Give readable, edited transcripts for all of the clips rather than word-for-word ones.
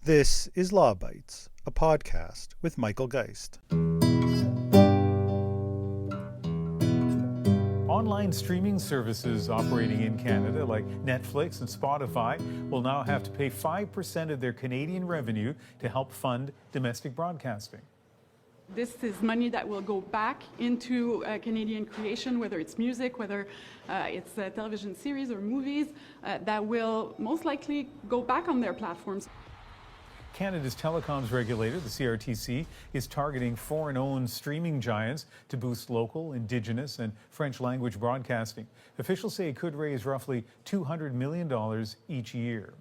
This is Law Bytes, a podcast with Michael Geist. Online streaming services operating in Canada, like Netflix and Spotify, will now have to pay 5% of their Canadian revenue to help fund domestic broadcasting. This is money that will go back into Canadian creation, whether it's music, whether it's television series or movies, that will most likely go back on their platforms. Canada's telecoms regulator, the CRTC, is targeting foreign-owned streaming giants to boost local, Indigenous, and French-language broadcasting. Officials say it could raise roughly $200 million each year.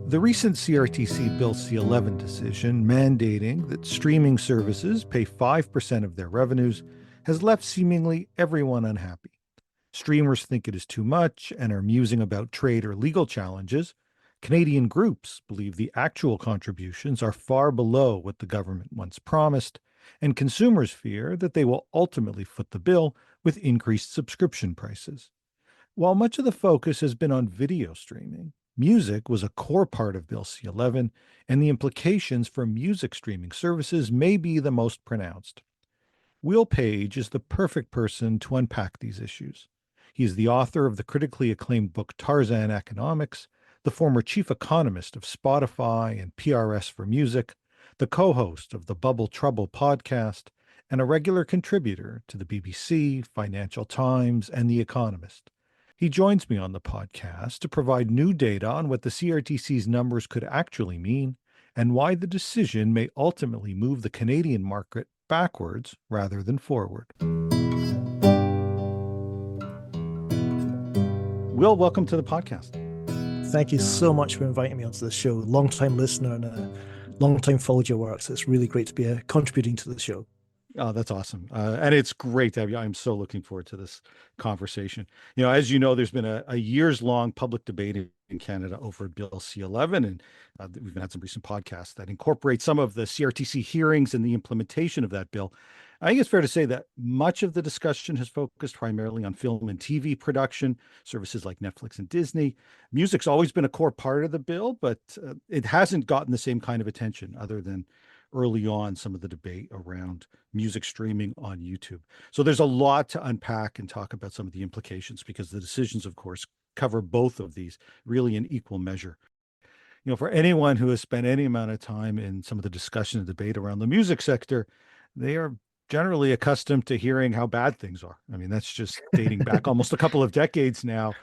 The recent CRTC Bill C-11 decision mandating that streaming services pay 5% of their revenues has left seemingly everyone unhappy. Streamers think it is too much and are musing about trade or legal challenges. Canadian groups believe the actual contributions are far below what the government once promised, and consumers fear that they will ultimately foot the bill with increased subscription prices. While much of the focus has been on video streaming, music was a core part of Bill C-11, and the implications for music streaming services may be the most pronounced. Will Page is the perfect person to unpack these issues. He is the author of the critically acclaimed book Tarzan Economics, the former chief economist of Spotify and PRS for Music, the co-host of the Bubble Trouble podcast, and a regular contributor to the BBC, Financial Times, and The Economist. He joins me on the podcast to provide new data on what the CRTC's numbers could actually mean and why the decision may ultimately move the Canadian market backwards rather than forward. Will, welcome to the podcast. Thank you so much for inviting me onto the show. Long-time listener and a long-time followed your work. So it's really great to be contributing to the show. Oh, that's awesome. And it's great to have you. I'm so looking forward to this conversation. As you know, there's been a years-long public debate in Canada over Bill C-11, and we've had some recent podcasts that incorporate some of the CRTC hearings and the implementation of that bill. I think it's fair to say that much of the discussion has focused primarily on film and TV production, services like Netflix and Disney. Music's always been a core part of the bill, but it hasn't gotten the same kind of attention other than early on some of the debate around music streaming on YouTube. So there's a lot to unpack and talk about some of the implications because the decisions, of course, cover both of these really in equal measure. For anyone who has spent any amount of time in some of the discussion and debate around the music sector, they are generally accustomed to hearing how bad things are. I mean, that's just dating back almost a couple of decades now.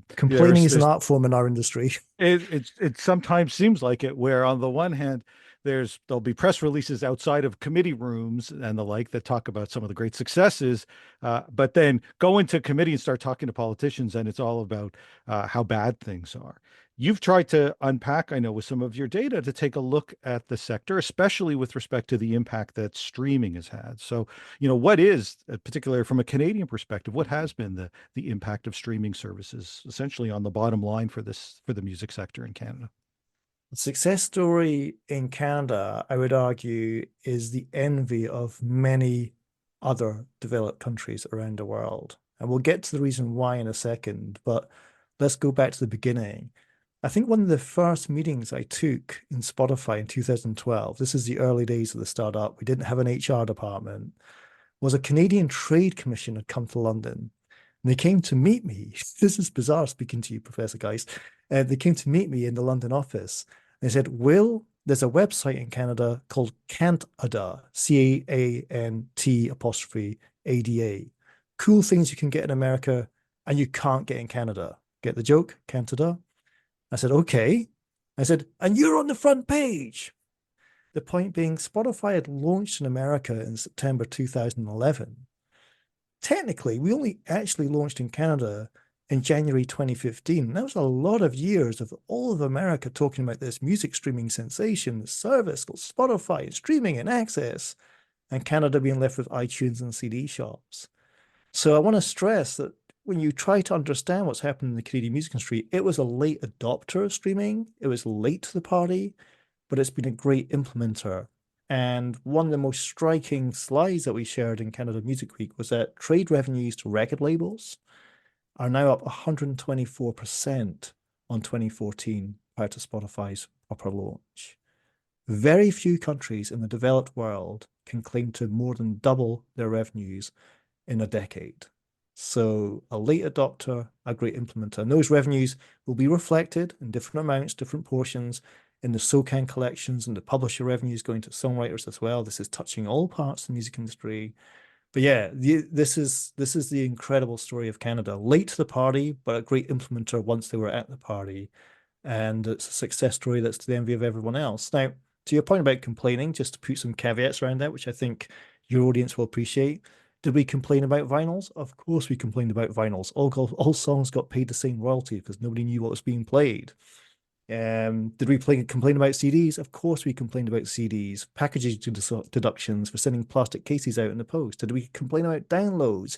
Complaining is an art form in our industry. It sometimes seems like it, where on the one hand, there'll be press releases outside of committee rooms and the like that talk about some of the great successes, but then go into committee and start talking to politicians, and it's all about how bad things are. You've tried to unpack, I know, with some of your data to take a look at the sector, especially with respect to the impact that streaming has had. So, what is, particularly from a Canadian perspective, what has been the impact of streaming services essentially on the bottom line for the music sector in Canada? The success story in Canada, I would argue, is the envy of many other developed countries around the world. And we'll get to the reason why in a second, but let's go back to the beginning. I think one of the first meetings I took in Spotify in 2012, this is the early days of the startup, we didn't have an HR department, was a Canadian Trade Commission had come to London. And they came to meet me. This is bizarre speaking to you, Professor Geist. They came to meet me in the London office. They said, Will, there's a website in Canada called Cantada, CANT''ADA. Cool things you can get in America and you can't get in Canada. Get the joke? Cantada? I said, okay. I said, and you're on the front page. The point being, Spotify had launched in America in September 2011. Technically, we only actually launched in Canada in January 2015. That was a lot of years of all of America talking about this music streaming sensation, this service called Spotify, and streaming and access, and Canada being left with iTunes and CD shops. So I want to stress that when you try to understand what's happened in the Canadian music industry, it was a late adopter of streaming. It was late to the party, but it's been a great implementer. And one of the most striking slides that we shared in Canada Music Week was that trade revenues to record labels are now up 124% on 2014 prior to Spotify's proper launch. Very few countries in the developed world can claim to more than double their revenues in a decade. So a late adopter, a great implementer. And those revenues will be reflected in different amounts, different portions in the SOCAN collections and the publisher revenues going to songwriters as well. This is touching all parts of the music industry. But yeah, this is the incredible story of Canada. Late to the party, but a great implementer once they were at the party. And it's a success story that's to the envy of everyone else. Now, to your point about complaining, just to put some caveats around that, which I think your audience will appreciate. Did we complain about vinyls? Of course we complained about vinyls. All songs got paid the same royalty because nobody knew what was being played. Did we complain about CDs? Of course we complained about CDs. Packaging deductions for sending plastic cases out in the post. Did we complain about downloads?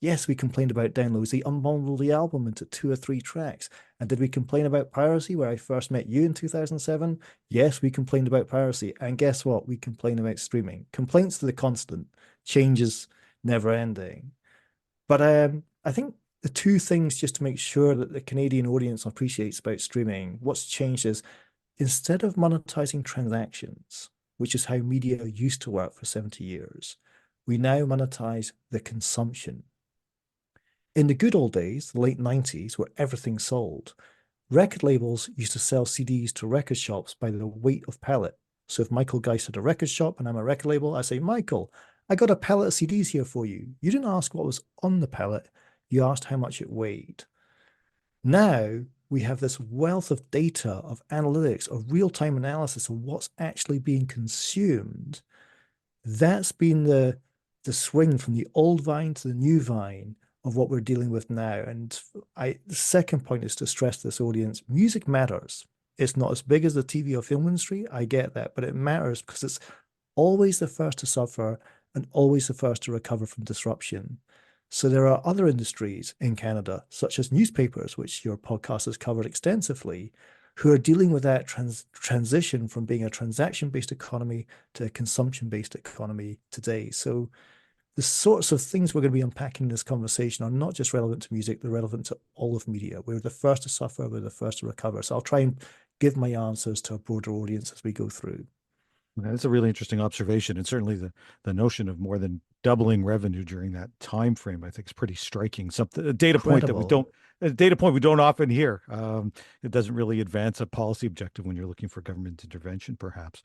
Yes, we complained about downloads. They unbundled the album into 2 or 3 tracks. And did we complain about piracy where I first met you in 2007? Yes, we complained about piracy. And guess what? We complain about streaming. Complaints to the constant. Changes never ending. But I think the two things just to make sure that the Canadian audience appreciates about streaming, what's changed is instead of monetizing transactions, which is how media used to work for 70 years, we now monetize the consumption. In the good old days, the late 90s, where everything sold, record labels used to sell CDs to record shops by the weight of pallet. So if Michael Geist had a record shop and I'm a record label, I say, Michael, I got a pallet of CDs here for you. You didn't ask what was on the pallet. You asked how much it weighed. Now we have this wealth of data, of analytics, of real-time analysis of what's actually being consumed. That's been the swing from the old vine to the new vine of what we're dealing with now. And the second point is to stress to this audience, music matters. It's not as big as the TV or film industry. I get that, but it matters because it's always the first to suffer and always the first to recover from disruption. So there are other industries in Canada, such as newspapers, which your podcast has covered extensively, who are dealing with that transition from being a transaction-based economy to a consumption-based economy today. So the sorts of things we're going to be unpacking in this conversation are not just relevant to music, they're relevant to all of media. We're the first to suffer, we're the first to recover. So I'll try and give my answers to a broader audience as we go through. That's a really interesting observation, and certainly the notion of more than doubling revenue during that time frame, I think, is pretty striking. A data point we don't often hear. It doesn't really advance a policy objective when you're looking for government intervention, perhaps.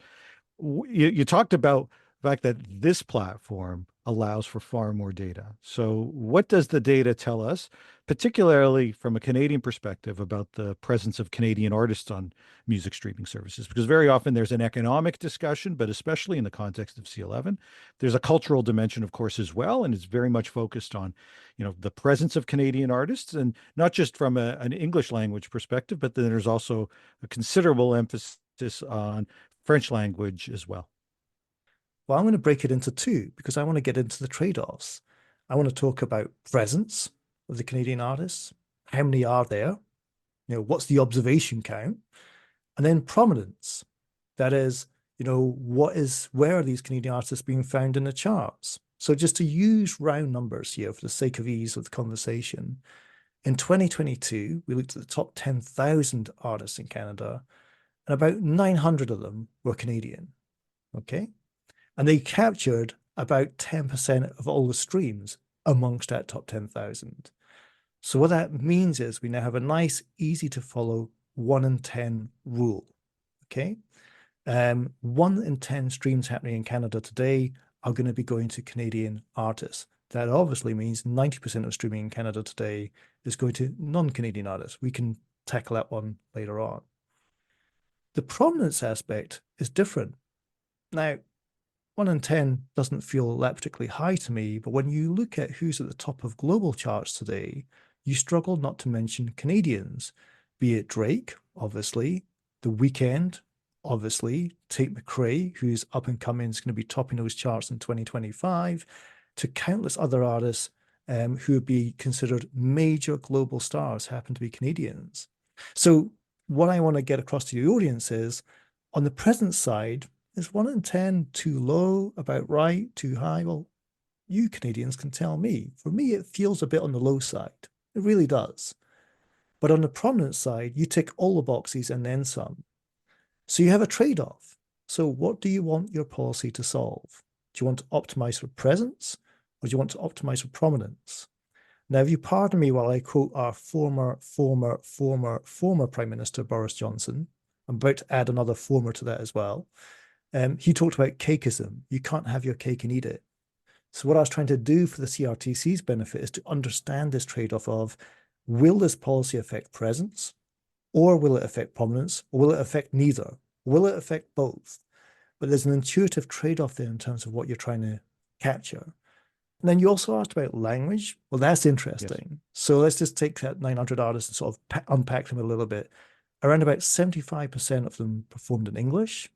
You talked about the fact that this platform allows for far more data. So what does the data tell us, particularly from a Canadian perspective, about the presence of Canadian artists on music streaming services? Because very often there's an economic discussion, but especially in the context of C-11, there's a cultural dimension, of course, as well. And it's very much focused on, the presence of Canadian artists, and not just from an English language perspective, but then there's also a considerable emphasis on French language as well. Well, I'm going to break it into two because I want to get into the trade-offs. I want to talk about presence of the Canadian artists. How many are there? What's the observation count? And then prominence. That is, where are these Canadian artists being found in the charts? So just to use round numbers here for the sake of ease of the conversation, in 2022, we looked at the top 10,000 artists in Canada, and about 900 of them were Canadian. Okay? And they captured about 10% of all the streams amongst that top 10,000. So what that means is we now have a nice, easy to follow 1 in 10 rule. Okay. 1 in 10 streams happening in Canada today are going to be going to Canadian artists. That obviously means 90% of streaming in Canada today is going to non-Canadian artists. We can tackle that one later on. The prominence aspect is different. Now, 1 in 10 doesn't feel that particularly high to me, but when you look at who's at the top of global charts today, you struggle not to mention Canadians, be it Drake, obviously, The Weeknd, obviously, Tate McRae, who's up and coming, is going to be topping those charts in 2025, to countless other artists who would be considered major global stars happen to be Canadians. So what I want to get across to the audience is, on the present side, is 1 in 10 too low, about right, too high? Well, you Canadians can tell me. For me, it feels a bit on the low side. It really does. But on the prominence side, you tick all the boxes and then some. So you have a trade-off. So what do you want your policy to solve? Do you want to optimize for presence, or do you want to optimize for prominence? Now, if you pardon me while I quote our former Prime Minister, Boris Johnson, I'm about to add another former to that as well. He talked about cakeism. You can't have your cake and eat it. So what I was trying to do for the CRTC's benefit is to understand this trade-off of, will this policy affect presence, or will it affect prominence, or will it affect neither? Will it affect both? But there's an intuitive trade-off there in terms of what you're trying to capture. And then you also asked about language. Well, that's interesting. Yes. So let's just take that 900 artists and sort of unpack them a little bit. Around about 75% of them performed in English,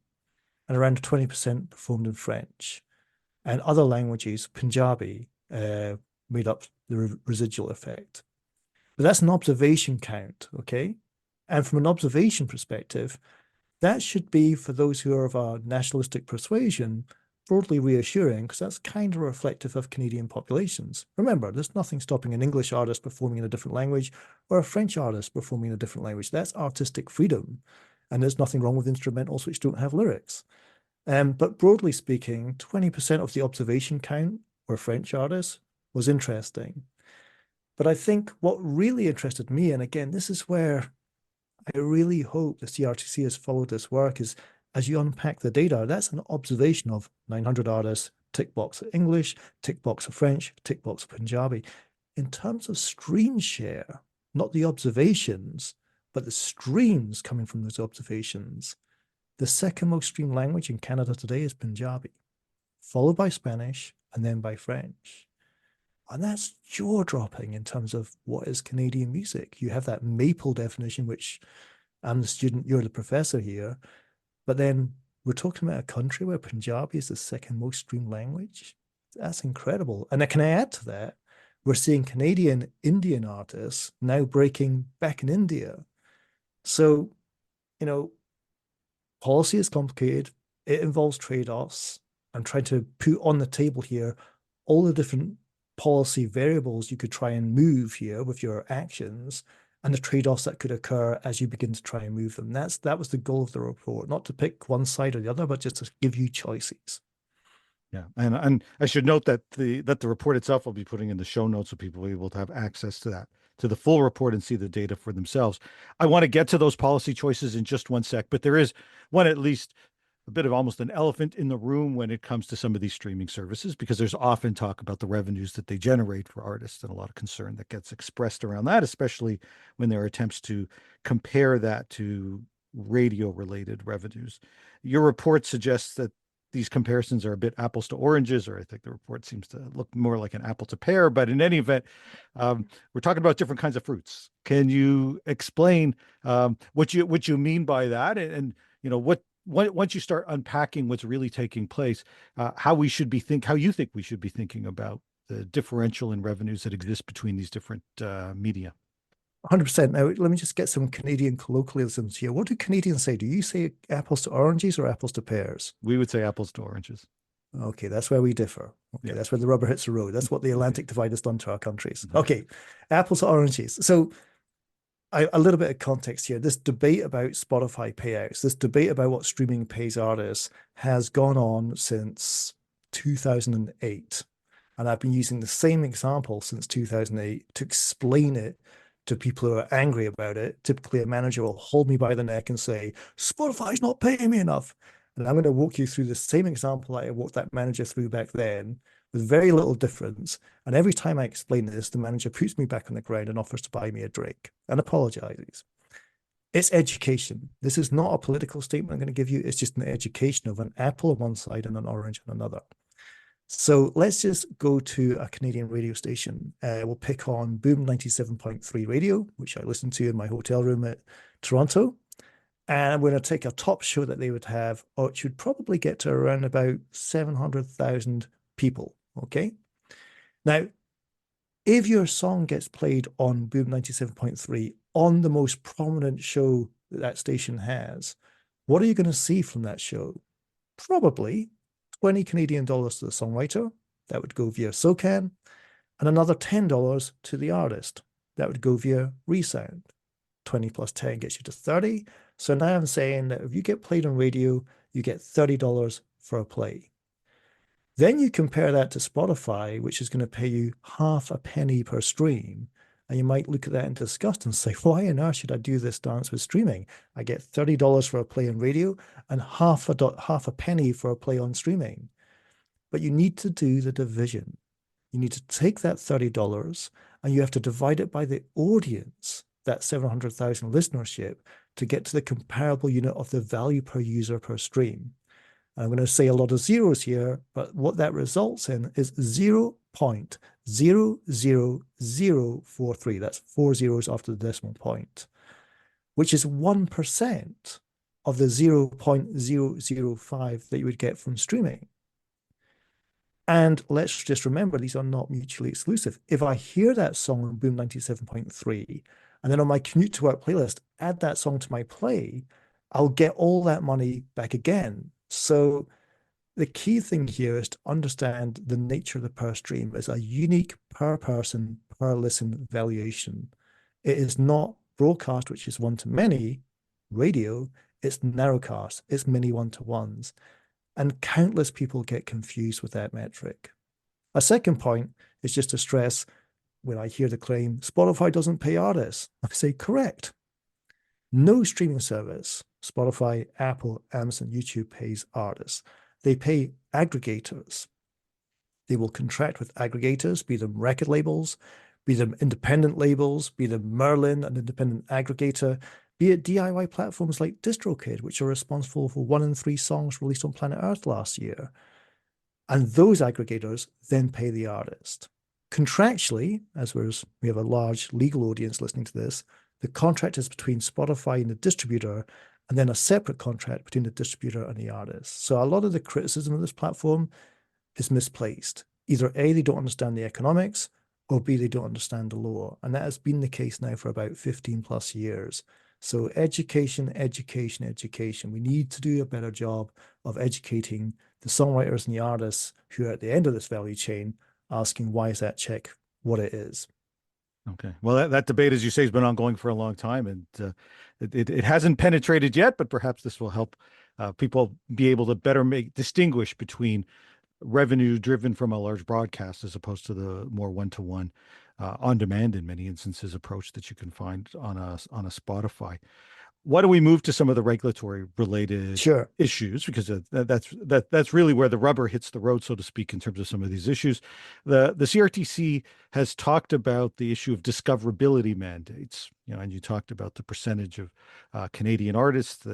and around 20% performed in French. And other languages, Punjabi, made up the residual effect. But that's an observation count, okay? And from an observation perspective, that should be, for those who are of a nationalistic persuasion, broadly reassuring, because that's kind of reflective of Canadian populations. Remember, there's nothing stopping an English artist performing in a different language or a French artist performing in a different language. That's artistic freedom. And there's nothing wrong with instrumentals which don't have lyrics. But broadly speaking, 20% of the observation count were French artists was interesting. But I think what really interested me, and again, this is where I really hope the CRTC has followed this work, is as you unpack the data, that's an observation of 900 artists, tick box of English, tick box of French, tick box of Punjabi. In terms of stream share, not the observations, but the streams coming from those observations, the second most streamed language in Canada today is Punjabi, followed by Spanish and then by French. And that's jaw-dropping in terms of what is Canadian music. You have that maple definition, which I'm the student, you're the professor here. But then we're talking about a country where Punjabi is the second most streamed language. That's incredible. And can I add to that? We're seeing Canadian Indian artists now breaking back in India. So, you know, policy is complicated. It involves trade-offs. I'm trying to put on the table here all the different policy variables you could try and move here with your actions, and the trade-offs that could occur as you begin to try and move them. That was the goal of the report, not to pick one side or the other, but just to give you choices. Yeah, and I should note that the report itself I'll be putting in the show notes so people will be able to have access to that, to the full report and see the data for themselves. I want to get to those policy choices in just one sec, but there is one, at least a bit of almost an elephant in the room when it comes to some of these streaming services, because there's often talk about the revenues that they generate for artists and a lot of concern that gets expressed around that, especially when there are attempts to compare that to radio-related revenues. Your report suggests that these comparisons are a bit apples to oranges, or I think the report seems to look more like an apple to pear. But in any event, we're talking about different kinds of fruits. Can you explain what you mean by that, and you know once you start unpacking what's really taking place, how you think we should be thinking about the differential in revenues that exist between these different media? 100%. Now, let me just get some Canadian colloquialisms here. What do Canadians say? Do you say apples to oranges or apples to pears? We would say apples to oranges. Okay, that's where we differ. Okay, yeah. That's where the rubber hits the road. That's what the Atlantic divide has done to our countries. Okay, apples to oranges. So a little bit of context here. This debate about Spotify payouts, this debate about what streaming pays artists has gone on since 2008. And I've been using the same example since 2008 to explain it to people who are angry about it. Typically, a manager will hold me by the neck and say, Spotify's not paying me enough. And I'm going to walk you through the same example I walked that manager through back then, with very little difference. And every time I explain this, the manager puts me back on the ground and offers to buy me a drink and apologizes. It's education. This is not a political statement I'm going to give you. It's just an education of an apple on one side and an orange on another. So let's just go to a Canadian radio station. We'll pick on Boom 97.3 radio, which I listen to in my hotel room at Toronto. And I'm going to take a top show that they would have, or it should probably get to around about 700,000 people, okay? Now, if your song gets played on Boom 97.3 on the most prominent show that station has, what are you going to see from that show? Probably 20 Canadian dollars to the songwriter. That would go via SOCAN, and another $10 to the artist. that would go via resound. 20 plus 10 gets you to 30. So now I'm saying that if you get played on radio, you get $30 for a play. Then you compare that to Spotify, which is going to pay you half a penny per stream. And you might look at that in disgust and say, why on earth should I do this dance with streaming? I get $30 for a play on radio and half a penny for a play on streaming. But you need to do the division. You need to take that $30 and you have to divide it by the audience, that 700,000 listenership, to get to the comparable unit of the value per user per stream. I'm going to say a lot of zeros here, but what that results in is 0.00043. That's 4 zeros after the decimal point, which is 1% of the 0.005 that you would get from streaming. And let's just remember, these are not mutually exclusive. If I hear that song on Boom 97.3, and then on my commute to work playlist, add that song to my play, I'll get all that money back again. So the key thing here is to understand the nature of the per stream as a unique per person, per listen valuation. It is not broadcast, which is one-to-many radio. It's narrowcast. It's many one-to-ones. And countless people get confused with that metric. A second point is just to stress, when I hear the claim, Spotify doesn't pay artists, I say, correct. No streaming service, Spotify, Apple, Amazon, YouTube, pays artists. They pay aggregators. They will contract with aggregators, be them record labels, be them independent labels, be them Merlin, an independent aggregator, be it DIY platforms like DistroKid, which are responsible for 1 in 3 songs released on planet Earth last year. And those aggregators then pay the artist. Contractually, as we have a large legal audience listening to this, the contract is between Spotify and the distributor, and then a separate contract between the distributor and the artist. So a lot of the criticism of this platform is misplaced. Either A, they don't understand the economics, or B, they don't understand the law. And that has been the case now for about 15 plus years. So education, education, education. We need to do a better job of educating the songwriters and the artists who are at the end of this value chain, asking why is that check what it is. Okay. Well, that debate, as you say, has been ongoing for a long time, and it hasn't penetrated yet, but perhaps this will help people be able to better distinguish between revenue driven from a large broadcast as opposed to the more one-to-one on-demand, in many instances, approach that you can find on a Spotify. Why don't we move to some of the regulatory related issues? Because that's really where the rubber hits the road, so to speak, in terms of some of these issues. The CRTC has talked about the issue of discoverability mandates, and you talked about the percentage of Canadian artists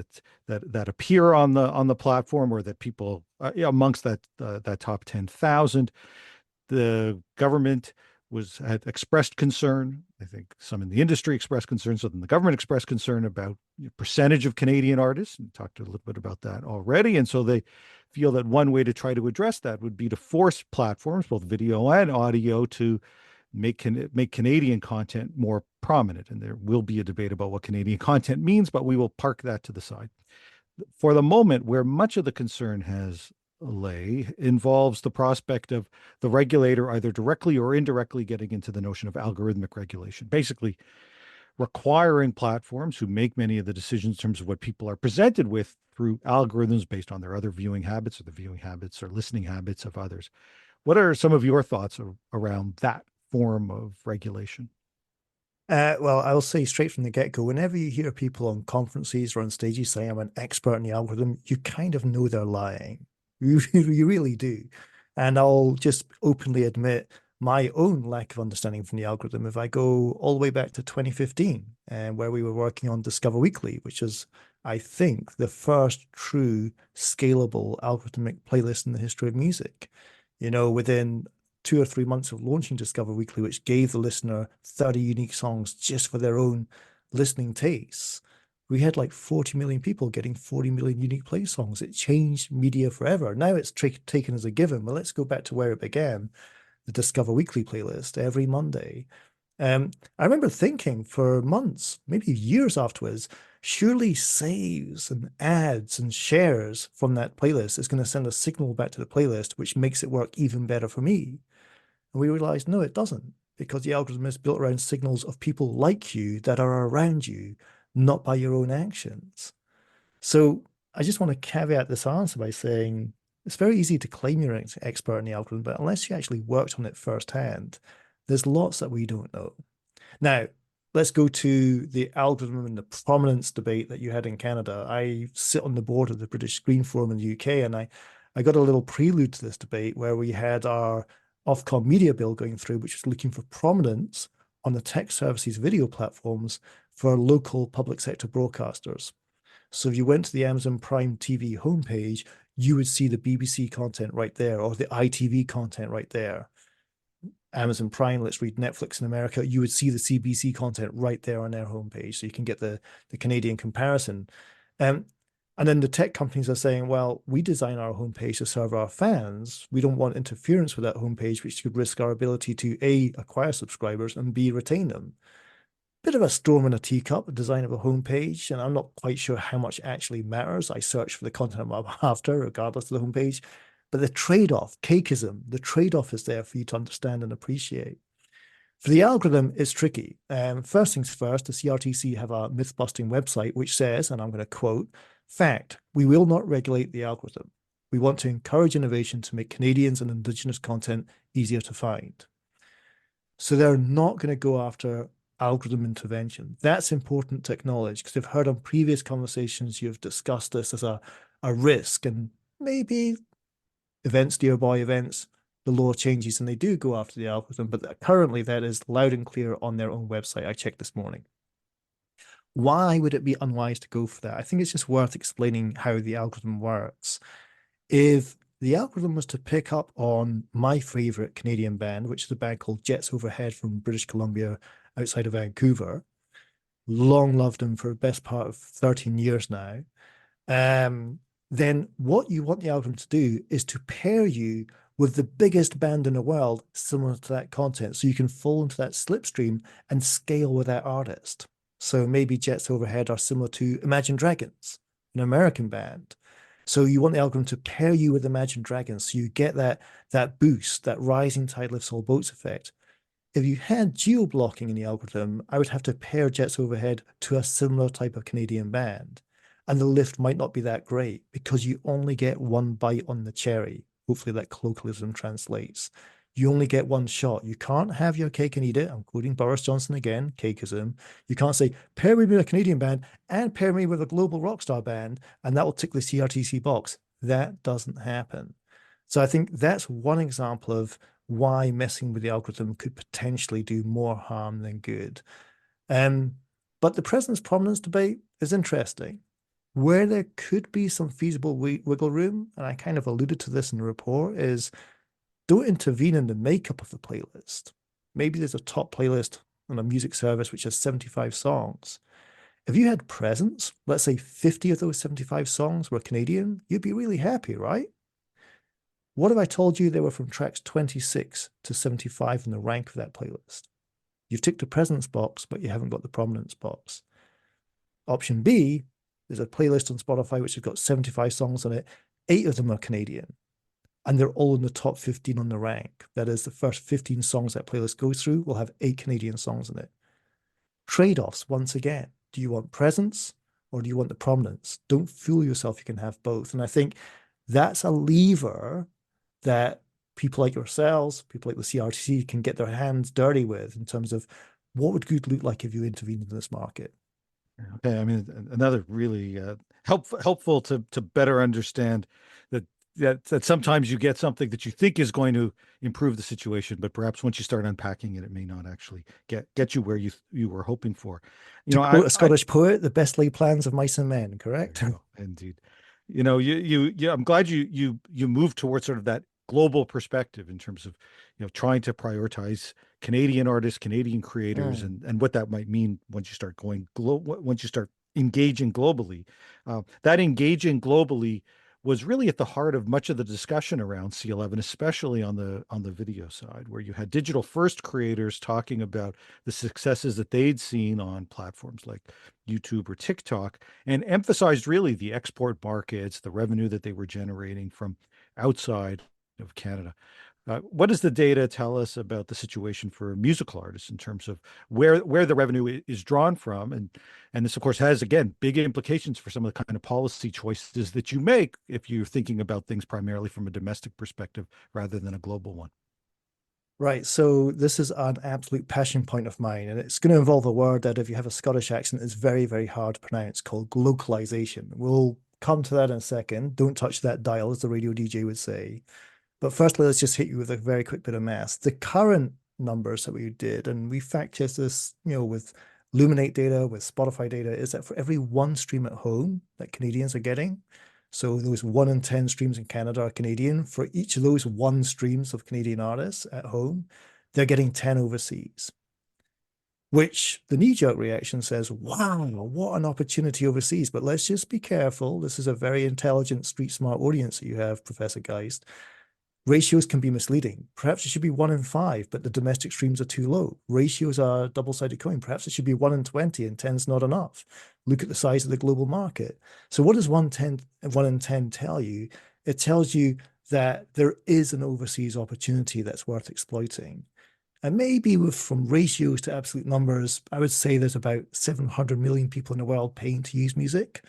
that appear on the platform, or that people amongst that top 10,000. The government had expressed concern. I think some in the industry expressed concern. So then the government expressed concern about the percentage of Canadian artists, and talked a little bit about that already. And so they feel that one way to try to address that would be to force platforms, both video and audio, to make Canadian content more prominent. And there will be a debate about what Canadian content means, but we will park that to the side. For the moment, where much of the concern has lay involves the prospect of the regulator either directly or indirectly getting into the notion of algorithmic regulation, basically requiring platforms who make many of the decisions in terms of what people are presented with through algorithms based on their other viewing habits, or the viewing habits or listening habits of others. What are some of your thoughts around that form of regulation? Well, I'll say straight from the get-go, whenever you hear people on conferences or on stages saying I'm an expert in the algorithm, you kind of know they're lying. You really do. And I'll just openly admit my own lack of understanding from the algorithm. If I go all the way back to 2015, where we were working on Discover Weekly, which is, I think, the first true scalable algorithmic playlist in the history of music. Within 2 or 3 months of launching Discover Weekly, which gave the listener 30 unique songs just for their own listening tastes, we had like 40 million people getting 40 million unique play songs. It changed media forever. Now it's taken as a given. Well, let's go back to where it began, the Discover Weekly playlist every Monday. I remember thinking for months, maybe years afterwards, surely saves and ads and shares from that playlist is going to send a signal back to the playlist, which makes it work even better for me. And we realized, no, it doesn't. because the algorithm is built around signals of people like you that are around you, not by your own actions. So I just want to caveat this answer by saying it's very easy to claim you're an expert in the algorithm, but unless you actually worked on it firsthand, there's lots that we don't know. Now, let's go to the algorithm and the prominence debate that you had in Canada. I sit on the board of the British Screen Forum in the UK, and I got a little prelude to this debate where we had our Ofcom media bill going through, which was looking for prominence on the tech services video platforms for local public sector broadcasters. So if you went to the Amazon Prime TV homepage, you would see the BBC content right there, or the ITV content right there. Amazon Prime, let's read Netflix in America, you would see the CBC content right there on their homepage. So you can get the Canadian comparison. And then the tech companies are saying, well, we design our homepage to serve our fans. We don't want interference with that homepage, which could risk our ability to A, acquire subscribers, and B, retain them. Bit of a storm in a teacup, the design of a homepage, and I'm not quite sure how much actually matters. I search for the content I'm after, regardless of the homepage. But the trade-off, cakeism, the trade-off is there for you to understand and appreciate. For the algorithm, it's tricky. First things first, the CRTC have a myth-busting website which says, and I'm going to quote, "Fact, we will not regulate the algorithm. We want to encourage innovation to make Canadians and Indigenous content easier to find." So they're not going to go after algorithm intervention. That's important to acknowledge, because I've heard on previous conversations you've discussed this as a risk, and maybe events, dear boy events, the law changes and they do go after the algorithm, but currently that is loud and clear on their own website. I checked this morning. Why would it be unwise to go for that? I think it's just worth explaining how the algorithm works. If the algorithm was to pick up on my favorite Canadian band, which is a band called Jets Overhead from British Columbia outside of Vancouver, long loved them for the best part of 13 years now, then what you want the algorithm to do is to pair you with the biggest band in the world similar to that content, so you can fall into that slipstream and scale with that artist. So maybe Jets Overhead are similar to Imagine Dragons, an American band. So you want the algorithm to pair you with Imagine Dragons, so you get that boost, that rising tide lifts all boats effect. If you had geo-blocking in the algorithm, I would have to pair Jets Overhead to a similar type of Canadian band. And the lift might not be that great because you only get one bite on the cherry. Hopefully that colloquialism translates. You only get one shot. You can't have your cake and eat it. I'm quoting Boris Johnson again, cakeism. You can't say, pair me with a Canadian band and pair me with a global rock star band, and that will tick the CRTC box. That doesn't happen. So I think that's one example of why messing with the algorithm could potentially do more harm than good. But the presence prominence debate is interesting. Where there could be some feasible wiggle room, and I kind of alluded to this in the report, is don't intervene in the makeup of the playlist. Maybe there's a top playlist on a music service which has 75 songs. If you had presence, let's say 50 of those 75 songs were Canadian, you'd be really happy, right? What if I told you they were from tracks 26 to 75 in the rank of that playlist? You've ticked the presence box, but you haven't got the prominence box. Option B, there's a playlist on Spotify which has got 75 songs on it. 8 of them are Canadian, and they're all in the top 15 on the rank. That is, the first 15 songs that playlist goes through will have 8 Canadian songs in it. Trade-offs, once again. Do you want presence or do you want the prominence? Don't fool yourself, you can have both. And I think that's a lever that people like yourselves, people like the CRTC can get their hands dirty with in terms of what would good look like if you intervened in this market. Okay, I mean, another really helpful to better understand that sometimes you get something that you think is going to improve the situation, but perhaps once you start unpacking it, it may not actually get you where you were hoping for. To quote a Scottish poet, the best laid plans of mice and men, correct? Indeed. I'm glad you moved towards sort of that global perspective in terms of, trying to prioritize Canadian artists, Canadian creators, and what that might mean once you start once you start engaging globally. That engaging globally was really at the heart of much of the discussion around C-11, especially on the video side, where you had digital first creators talking about the successes that they'd seen on platforms like YouTube or TikTok, and emphasized really the export markets, the revenue that they were generating from outside of Canada. What does the data tell us about the situation for musical artists in terms of where the revenue is drawn from? And this, of course, has, again, big implications for some of the kind of policy choices that you make if you're thinking about things primarily from a domestic perspective rather than a global one. Right. So this is an absolute passion point of mine, and it's going to involve a word that if you have a Scottish accent is very, very hard to pronounce called localization. We'll come to that in a second. Don't touch that dial, as the radio DJ would say. But firstly, let's just hit you with a very quick bit of math. The current numbers that we did, and we fact checked this, with Luminate data, with Spotify data, is that for every one stream at home that Canadians are getting, so those 1 in 10 streams in Canada are Canadian, for each of those one streams of Canadian artists at home, they're getting 10 overseas. Which the knee-jerk reaction says, wow, what an opportunity overseas. But let's just be careful. This is a very intelligent, street-smart audience that you have, Professor Geist. Ratios can be misleading. Perhaps it should be 1 in 5, but the domestic streams are too low. Ratios are a double-sided coin. Perhaps it should be 1 in 20 and 10 is not enough. Look at the size of the global market. So what does 1 in 10 tell you? It tells you that there is an overseas opportunity that's worth exploiting. And maybe from ratios to absolute numbers, I would say there's about 700 million people in the world paying to use music.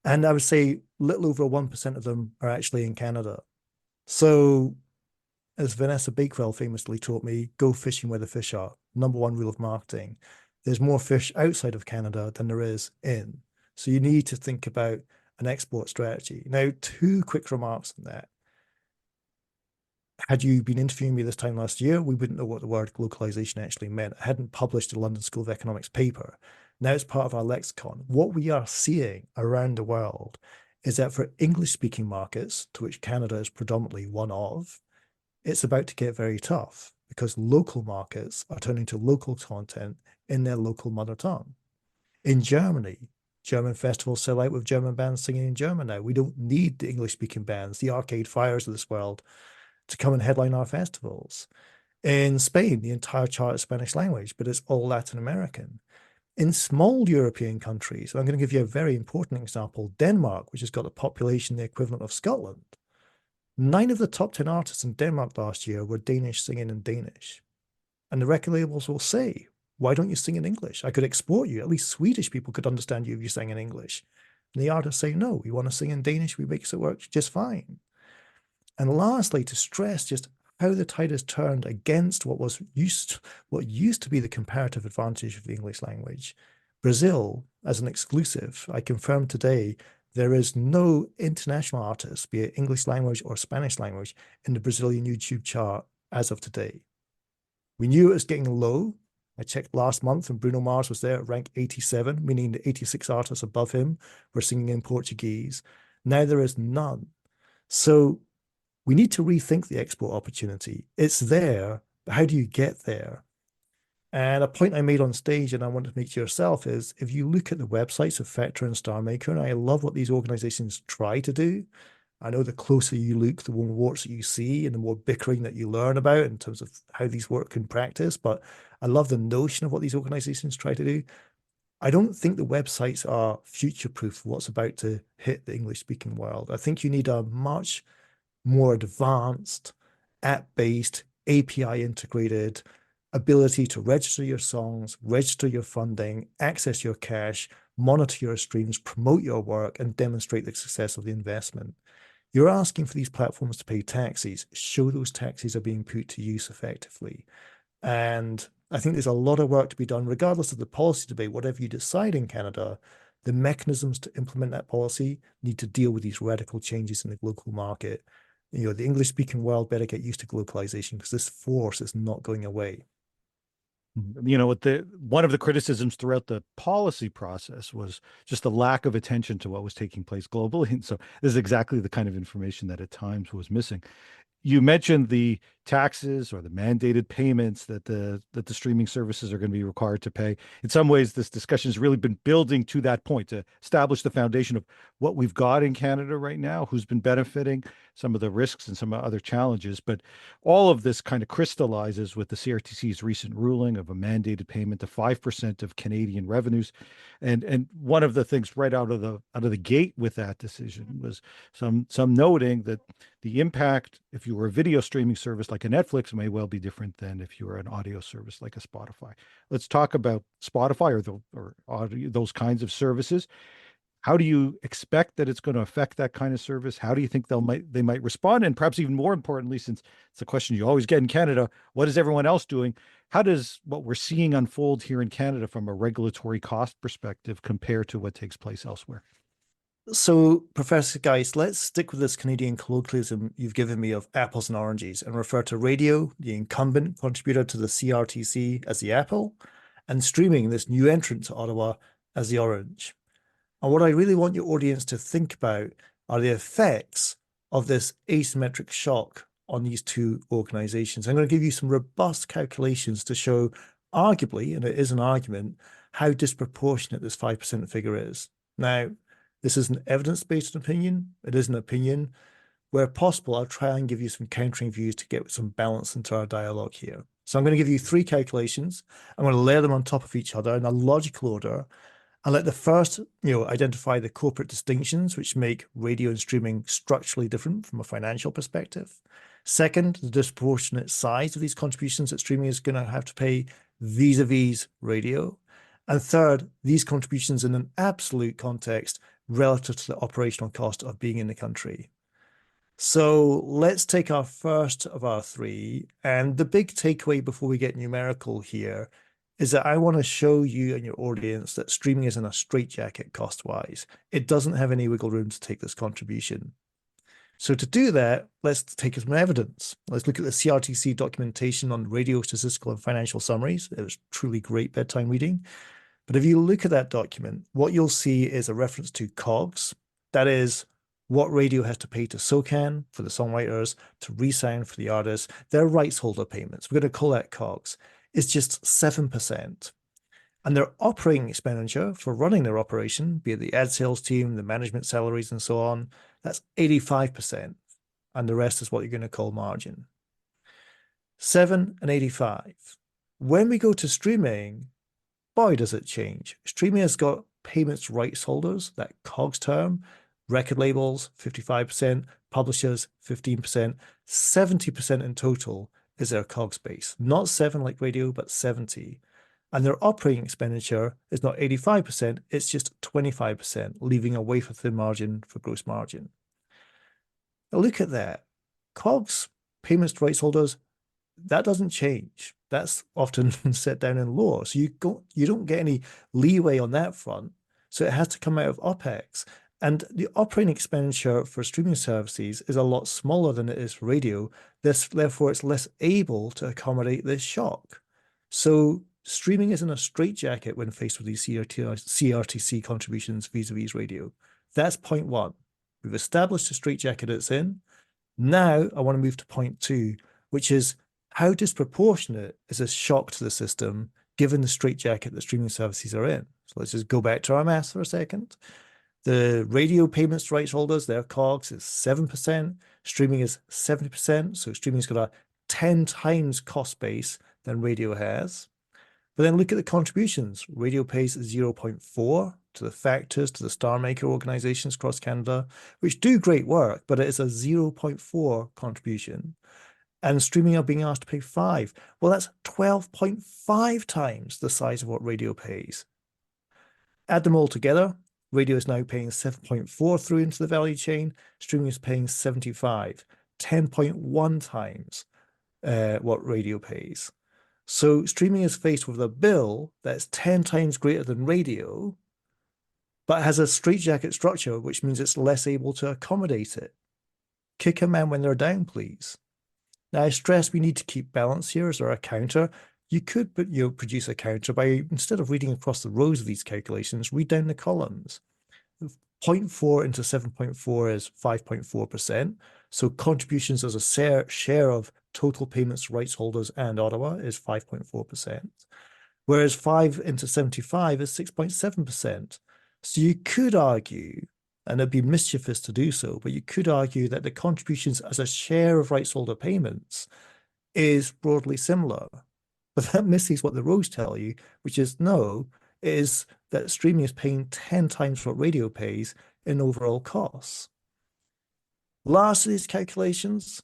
And I would say little over 1% of them are actually in Canada. So, as Vanessa Bakewell famously taught me, go fishing where the fish are. Number one rule of marketing. There's more fish outside of Canada than there is in. So you need to think about an export strategy. Now, 2 quick remarks on that. Had you been interviewing me this time last year, we wouldn't know what the word localization actually meant. I hadn't published a London School of Economics paper. Now it's part of our lexicon. What we are seeing around the world is that for English-speaking markets, to which Canada is predominantly one of, it's about to get very tough because local markets are turning to local content in their local mother tongue. In Germany, German festivals sell out with German bands singing in German now. We don't need the English-speaking bands, the Arcade Fires of this world, to come and headline our festivals. In Spain, the entire chart is Spanish language, but it's all Latin American. In small European countries, I'm going to give you a very important example, Denmark, which has got a population the equivalent of Scotland. 9 of the top 10 artists in Denmark last year were Danish singing in Danish. And the record labels will say, why don't you sing in English? I could export you. At least Swedish people could understand you if you sang in English. And the artists say, no, we want to sing in Danish. We make it work just fine. And lastly, to stress just how the tide has turned against what used to be the comparative advantage of the English language. Brazil, as an exclusive, I confirmed today, there is no international artist, be it English language or Spanish language, in the Brazilian YouTube chart as of today. We knew it was getting low. I checked last month and Bruno Mars was there at rank 87, meaning the 86 artists above him were singing in Portuguese. Now there is none. So we need to rethink the export opportunity. It's there, but how do you get there? And a point I made on stage, and I want to make to yourself, is if you look at the websites of Factor and StarMaker, and I love what these organizations try to do. I know the closer you look, the more warts that you see and the more bickering that you learn about in terms of how these work in practice. But I love the notion of what these organizations try to do. I don't think the websites are future-proof for what's about to hit the English-speaking world. I think you need a much more advanced, app-based, API-integrated ability to register your songs, register your funding, access your cash, monitor your streams, promote your work, and demonstrate the success of the investment. You're asking for these platforms to pay taxes. Show those taxes are being put to use effectively. And I think there's a lot of work to be done, regardless of the policy debate, whatever you decide in Canada. The mechanisms to implement that policy need to deal with these radical changes in the local market. The English-speaking world better get used to globalization because this force is not going away. One of the criticisms throughout the policy process was just the lack of attention to what was taking place globally. And so this is exactly the kind of information that at times was missing. You mentioned the taxes or the mandated payments that the streaming services are going to be required to pay. In some ways, this discussion has really been building to that point to establish the foundation of what we've got in Canada right now, who's been benefiting, some of the risks and some other challenges. But all of this kind of crystallizes with the CRTC's recent ruling of a mandated payment of 5% of Canadian revenues. And one of the things right out of the gate with that decision was some noting that the impact, if you were a video streaming service like like a Netflix may well be different than if you're an audio service like a Spotify. Let's talk about Spotify or audio, those kinds of services. How do you expect that it's going to affect that kind of service? How do you think they might respond? And perhaps even more importantly, since it's a question you always get in Canada, what is everyone else doing? How does what we're seeing unfold here in Canada from a regulatory cost perspective compare to what takes place elsewhere? So, Professor Geist, let's stick with this Canadian colloquialism you've given me of apples and oranges and refer to radio, the incumbent contributor to the CRTC, as the apple, and streaming, this new entrant to Ottawa, as the orange. And what I really want your audience to think about are the effects of this asymmetric shock on these two organizations. I'm going to give you some robust calculations to show, arguably, and it is an argument, how disproportionate this 5% figure is. Now, this is an evidence-based opinion. It is an opinion. Where possible, I'll try and give you some countering views to get some balance into our dialogue here. So I'm going to give you 3 calculations. I'm going to layer them on top of each other in a logical order. And let the first, identify the corporate distinctions which make radio and streaming structurally different from a financial perspective. Second, the disproportionate size of these contributions that streaming is going to have to pay vis-a-vis radio. And third, these contributions in an absolute context relative to the operational cost of being in the country. So let's take our first of our 3. And the big takeaway before we get numerical here is that I want to show you and your audience that streaming is in a straitjacket cost-wise. It doesn't have any wiggle room to take this contribution. So to do that, let's take some evidence. Let's look at the CRTC documentation on radio, statistical, and financial summaries. It was truly great bedtime reading. But if you look at that document, what you'll see is a reference to COGS. That is what radio has to pay to SOCAN for the songwriters, to Resound for the artists, their rights holder payments. We're going to call that COGS. It's just 7%. And their operating expenditure for running their operation, be it the ad sales team, the management salaries, and so on, that's 85%. And the rest is what you're going to call margin. 7 and 85. When we go to streaming, boy, does it change. Streaming has got payments rights holders, that COGS term, record labels, 55%, publishers, 15%, 70% in total is their COGS base. Not 7 like radio, but 70. And their operating expenditure is not 85%, it's just 25%, leaving a wafer-thin margin for gross margin. Now look at that. COGS, payments to rights holders, that doesn't change. That's often set down in law. So you don't get any leeway on that front. So it has to come out of OPEX. And the operating expenditure for streaming services is a lot smaller than it is for radio. Therefore, it's less able to accommodate this shock. So streaming is in a straitjacket when faced with these CRTC contributions vis-a-vis radio. That's point 1. We've established the straitjacket it's in. Now I want to move to point 2, which is how disproportionate is this shock to the system given the straitjacket that streaming services are in. So let's just go back to our maths for a second. The radio payments to rights holders, their COGS is 7%, streaming is 70%, so streaming's got a 10 times cost base than radio has. But then look at the contributions. Radio pays 0.4 to the factors, to the star maker organizations across Canada, which do great work, but it is a 0.4 contribution. And streaming are being asked to pay 5. Well, that's 12.5 times the size of what radio pays. Add them all together. Radio is now paying 7.4 through into the value chain. Streaming is paying 75, 10.1 times what radio pays. So streaming is faced with a bill that's 10 times greater than radio, but has a straitjacket structure, which means it's less able to accommodate it. Kick a man when they're down, please. Now, I stress we need to keep balance here. Is there a counter? You could produce a counter by, instead of reading across the rows of these calculations, read down the columns. 0.4 into 7.4 is 5.4%. So contributions as a share of total payments to rights holders and Ottawa is 5.4%. Whereas 5 into 75 is 6.7%. So you could argue, and it'd be mischievous to do so, but you could argue that the contributions as a share of rights holder payments is broadly similar. But that misses what the rows tell you, which is no, is that streaming is paying 10 times what radio pays in overall costs. Last of these calculations,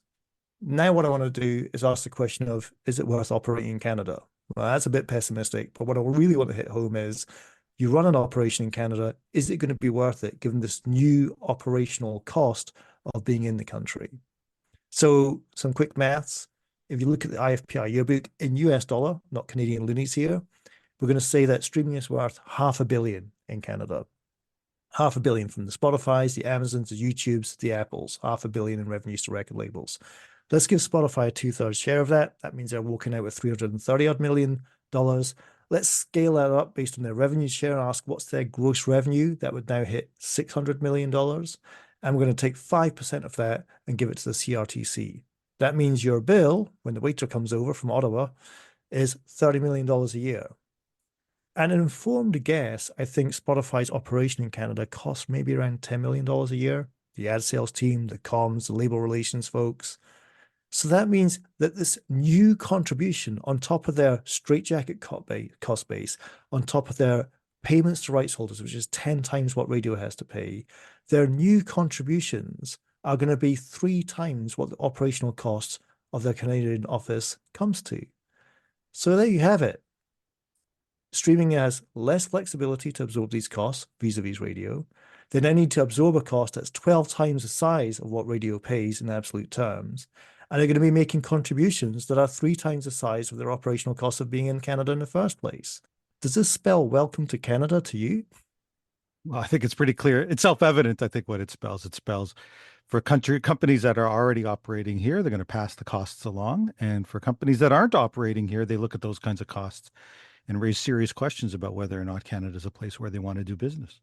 Now what I want to do is ask the question of, is it worth operating in Canada? Well, that's a bit pessimistic, but what I really want to hit home is, you run an operation in Canada, is it going to be worth it given this new operational cost of being in the country? So some quick maths. If you look at the IFPI yearbook in US dollar, not Canadian loonies here, we're going to say that streaming is worth $500 million in Canada. $500 million from the Spotifys, the Amazons, the YouTubes, the Apples, $500 million in revenues to record labels. Let's give Spotify a 2/3 share of that. That means they're walking out with $330 million. Let's scale that up based on their revenue share and ask what's their gross revenue. That would now hit $600 million. And we're going to take 5% of that and give it to the CRTC. That means your bill, when the waiter comes over from Ottawa, is $30 million a year. And an informed guess, I think Spotify's operation in Canada costs maybe around $10 million a year. The ad sales team, the comms, the label relations folks. So that means that this new contribution on top of their straitjacket cost base, on top of their payments to rights holders, which is 10 times what radio has to pay, their new contributions are going to be 3 times what the operational costs of their Canadian office comes to. So there you have it. Streaming has less flexibility to absorb these costs vis-a-vis radio. They now need to absorb a cost that's 12 times the size of what radio pays in absolute terms. And they're going to be making contributions that are 3 times the size of their operational costs of being in Canada in the first place. Does this spell welcome to Canada to you? Well, I think it's pretty clear. It's self-evident, I think, what it spells. It spells for companies that are already operating here, they're going to pass the costs along. And for companies that aren't operating here, they look at those kinds of costs and raise serious questions about whether or not Canada is a place where they want to do business.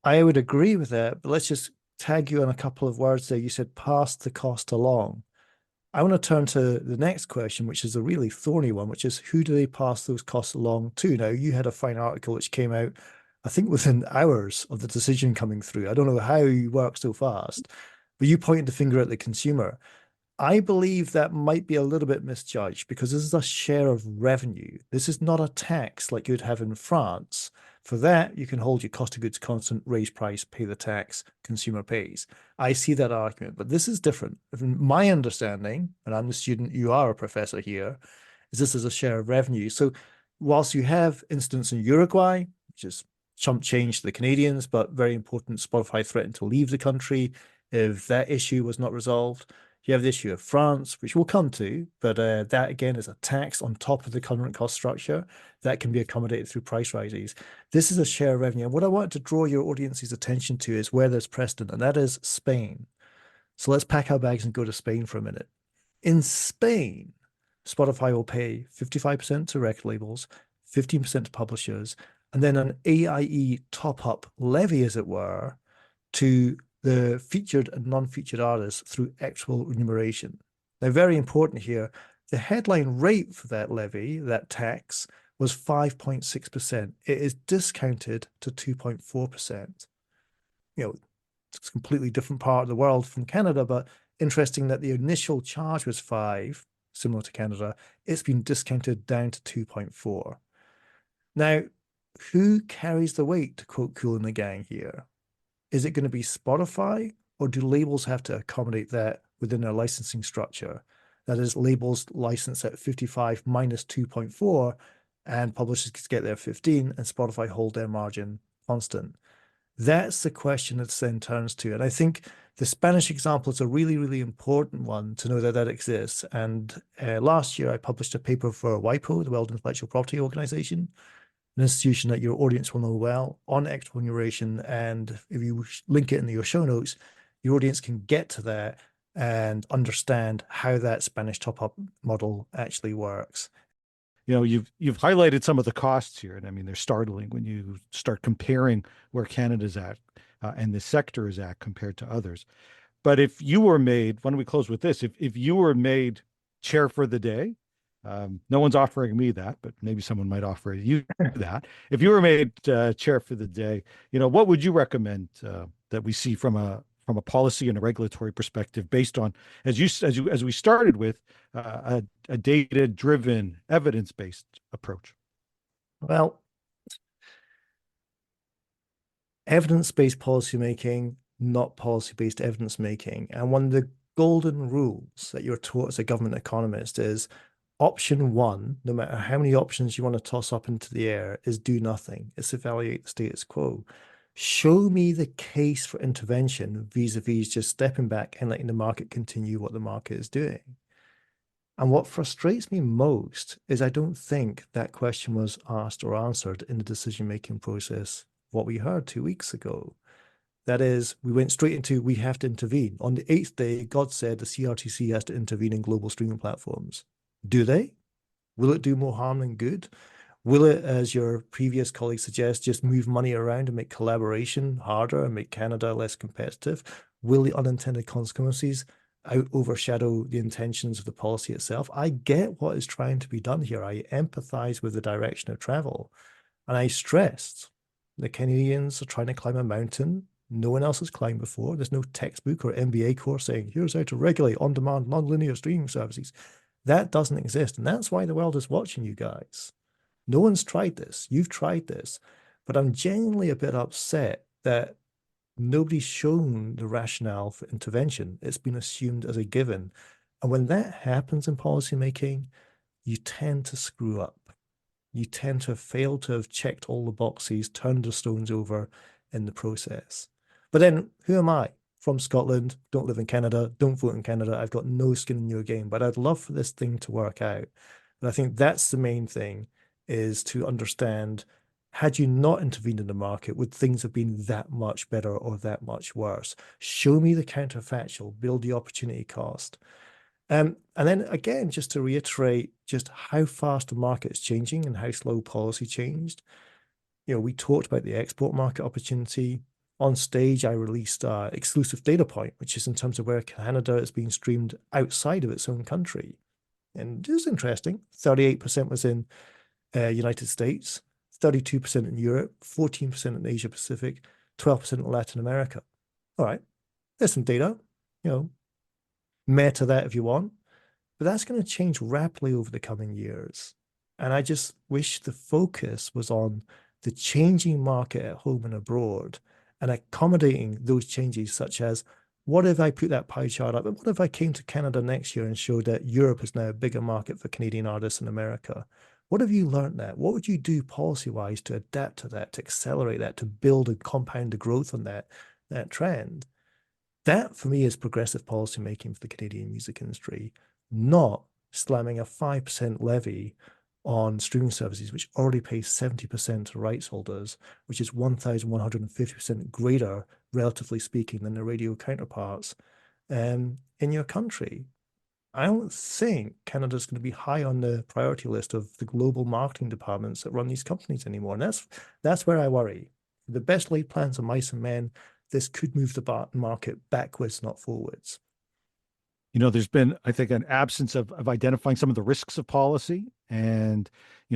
I would agree with that, but let's just tag you on a couple of words there. You said pass the cost along. I want to turn to the next question, which is a really thorny one, which is who do they pass those costs along to? Now, you had a fine article which came out, I think, within hours of the decision coming through. I don't know how you work so fast, but you pointed the finger at the consumer. I believe that might be a little bit misjudged because this is a share of revenue. This is not a tax like you'd have in France. For that, you can hold your cost of goods constant, raise price, pay the tax, consumer pays. I see that argument, but this is different. From my understanding, and I'm the student, you are a professor here, is this is a share of revenue. So whilst you have instance in Uruguay, which is chump change to the Canadians, but very important, Spotify threatened to leave the country if that issue was not resolved. You have the issue of France, which we'll come to, but that again is a tax on top of the current cost structure that can be accommodated through price rises. This is a share of revenue. And what I want to draw your audience's attention to is where there's precedent, and that is Spain. So let's pack our bags and go to Spain for a minute. In Spain, Spotify will pay 55% to record labels, 15% to publishers, and then an AIE top-up levy, as it were, to the featured and non-featured artists through actual remuneration. Now, very important here, the headline rate for that levy, that tax, was 5.6%. It is discounted to 2.4%. You know, it's a completely different part of the world from Canada, but interesting that the initial charge was 5, similar to Canada. It's been discounted down to 2.4. Now, who carries the weight, to quote Kool and the Gang here? Is it going to be Spotify, or do labels have to accommodate that within their licensing structure? That is, labels license at 55 minus 2.4, and publishers get their 15, and Spotify hold their margin constant. That's the question that then turns to. And I think the Spanish example is a really, really important one to know that that exists. And last year, I published a paper for WIPO, the World Intellectual Property Organization, an institution that your audience will know well, on equitable remuneration. And if you link it in your show notes, your audience can get to that and understand how that Spanish top-up model actually works. You know, you've highlighted some of the costs here, and I mean, they're startling when you start comparing where Canada's at and the sector is at compared to others. But if you were made, why don't we close with this? If you were made chair for the day, no one's offering me that, but maybe someone might offer you that. If you were made chair for the day, you know, what would you recommend that we see from a policy and a regulatory perspective, based on, as we started with, a data-driven, evidence-based approach? Well, evidence-based policymaking, not policy-based evidence making. And one of the golden rules that you're taught as a government economist is option one, no matter how many options you want to toss up into the air, is do nothing. It's evaluate the status quo. Show me the case for intervention vis-a-vis just stepping back and letting the market continue what the market is doing. And what frustrates me most is I don't think that question was asked or answered in the decision-making process, what we heard 2 weeks ago. That is, we went straight into, we have to intervene. On the 8th day, God said the CRTC has to intervene in global streaming platforms. Do they? Will it do more harm than good? Will it, as your previous colleague suggests, just move money around and make collaboration harder and make Canada less competitive? Will the unintended consequences overshadow the intentions of the policy itself? I get what is trying to be done here. I empathize with the direction of travel. And I stressed the Canadians are trying to climb a mountain no one else has climbed before. There's no textbook or MBA course saying, here's how to regulate on-demand non-linear streaming services. That doesn't exist. And that's why the world is watching you guys. No one's tried this. You've tried this. But I'm genuinely a bit upset that nobody's shown the rationale for intervention. It's been assumed as a given. And when that happens in policymaking, you tend to screw up. You tend to have failed to have checked all the boxes, turned the stones over in the process. But then who am I? From Scotland, don't live in Canada, don't vote in Canada. I've got no skin in your game, but I'd love for this thing to work out. And I think that's the main thing, is to understand, had you not intervened in the market, would things have been that much better or that much worse? Show me the counterfactual, build the opportunity cost. And then again, just to reiterate just how fast the market is changing and how slow policy changed. We talked about the export market opportunity. On stage, I released exclusive data point, which is in terms of where Canada is being streamed outside of its own country. And it was interesting. 38% was in United States, 32% in Europe, 14% in Asia Pacific, 12% in Latin America. All right, there's some data, meta that if you want, but that's going to change rapidly over the coming years. And I just wish the focus was on the changing market at home and abroad and accommodating those changes, such as, what if I put that pie chart up? And what if I came to Canada next year and showed that Europe is now a bigger market for Canadian artists in America? What have you learned that? What would you do policy-wise to adapt to that, to accelerate that, to build and compound the growth on that trend? That, for me, is progressive policy making for the Canadian music industry, not slamming a 5% levy on streaming services, which already pays 70% to rights holders, which is 1,150% greater, relatively speaking, than the radio counterparts in your country. I don't think Canada's going to be high on the priority list of the global marketing departments that run these companies anymore. And that's where I worry. The best laid plans of mice and men, this could move the market backwards, not forwards. There's been, I think, an absence of identifying some of the risks of policy, and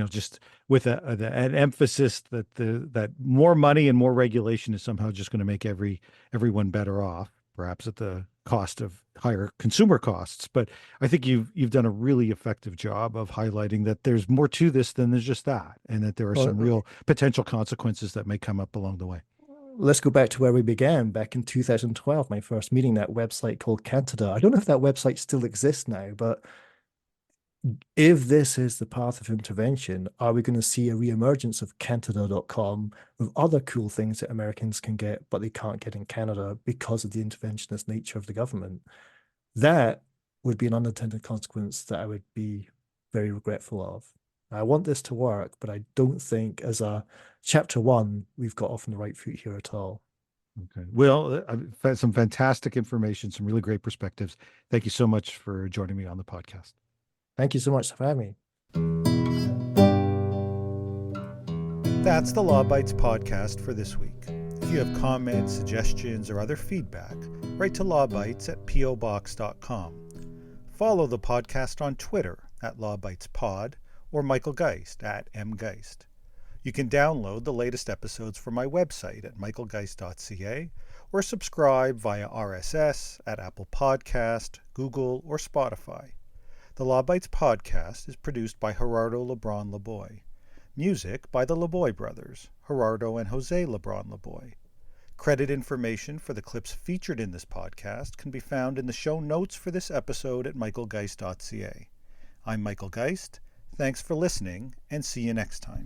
just with an emphasis that more money and more regulation is somehow just going to make everyone better off, perhaps at the cost of higher consumer costs. But I think you've done a really effective job of highlighting that there's more to this than there's just that, and that there are some real potential consequences that may come up along the way. Let's go back to where we began, back in 2012, my first meeting, that website called Cantada. I don't know if that website still exists now, but if this is the path of intervention, are we going to see a reemergence of Cantada.com with other cool things that Americans can get, but they can't get in Canada because of the interventionist nature of the government? That would be an unintended consequence that I would be very regretful of. I want this to work, but I don't think as a chapter one, we've got off on the right foot here at all. Okay. Well, I've had some fantastic information, some really great perspectives. Thank you so much for joining me on the podcast. Thank you so much for having me. That's the Law Bytes podcast for this week. If you have comments, suggestions, or other feedback, write to lawbytes@pobox.com. Follow the podcast on Twitter @LawBytesPod or Michael Geist @mgeist. You can download the latest episodes from my website at michaelgeist.ca or subscribe via RSS at Apple Podcast, Google, or Spotify. The Law Bytes podcast is produced by Gerardo Lebron Laboy. Music by the Laboy brothers, Gerardo and Jose Lebron Laboy. Credit information for the clips featured in this podcast can be found in the show notes for this episode at michaelgeist.ca. I'm Michael Geist. Thanks for listening, and see you next time.